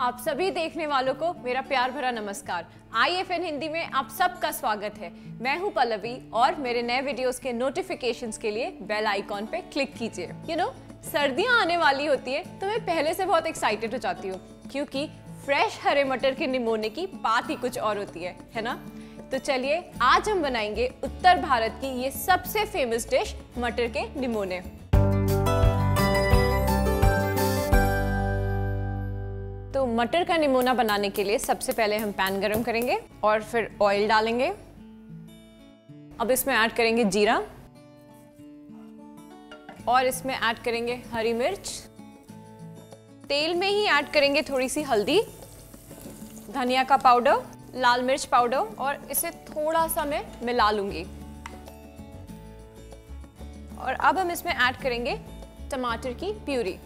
आप सभी देखने वालों को मेरा प्यार भरा नमस्कार। IFN हिंदी में आप सबका स्वागत है। मैं हूं पल्लवी और मेरे नए वीडियोस के नोटिफिकेशंस के लिए बेल आइकॉन पे क्लिक कीजिए। सर्दियां आने वाली होती है तो मैं पहले से बहुत एक्साइटेड हो जाती हूँ क्योंकि फ्रेश हरे मटर के निमोने की बात ही कुछ और होती है ना? तो चलिए आज हम बनाएंगे उत्तर भारत की ये सबसे फेमस डिश मटर के निमोने। तो मटर का निमोना बनाने के लिए सबसे पहले हम पैन गरम करेंगे और फिर ऑयल डालेंगे। अब इसमें ऐड करेंगे जीरा और इसमें ऐड करेंगे हरी मिर्च। तेल में ही ऐड करेंगे थोड़ी सी हल्दी, धनिया का पाउडर, लाल मिर्च पाउडर और इसे थोड़ा सा मैं मिला लूंगी। और अब हम इसमें ऐड करेंगे टमाटर की प्यूरी।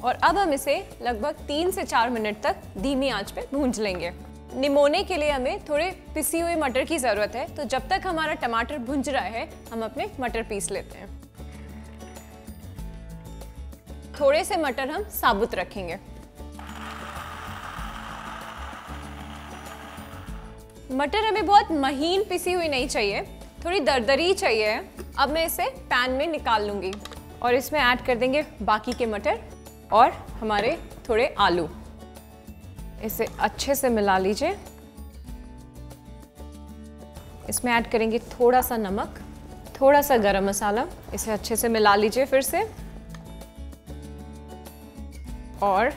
और अब हम इसे लगभग 3 से 4 मिनट तक धीमी आंच पे भूंज लेंगे। निमोने के लिए हमें थोड़े पिसी हुई मटर की जरूरत है, तो जब तक हमारा टमाटर भुंज रहा है हम अपने मटर पीस लेते हैं। थोड़े से मटर हम साबुत रखेंगे। मटर हमें बहुत महीन पिसी हुई नहीं चाहिए, थोड़ी दरदरी चाहिए। अब मैं इसे पैन में निकाल लूंगी और इसमें ऐड कर देंगे बाकी के मटर और हमारे थोड़े आलू। इसे अच्छे से मिला लीजिए। इसमें ऐड करेंगे थोड़ा सा नमक, थोड़ा सा गरम मसाला। इसे अच्छे से मिला लीजिए फिर से। और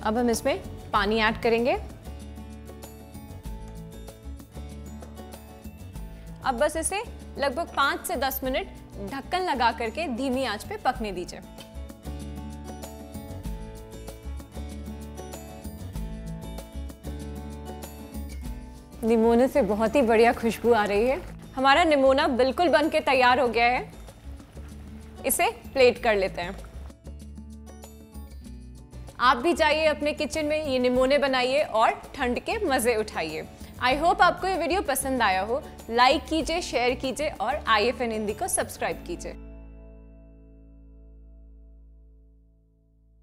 अब हम इसमें पानी ऐड करेंगे। अब बस इसे लगभग 5 से 10 मिनट ढक्कन लगा करके धीमी आंच पे पकने दीजिए। निमोने से बहुत ही बढ़िया खुशबू आ रही है। हमारा निमोना बिल्कुल बनके तैयार हो गया है। इसे प्लेट कर लेते हैं। आप भी जाइए अपने किचन में, ये निमोने बनाइए और ठंड के मजे उठाइए। आई होप आपको ये वीडियो पसंद आया हो। लाइक कीजिए, शेयर कीजिए और IFN हिंदी को सब्सक्राइब कीजिए।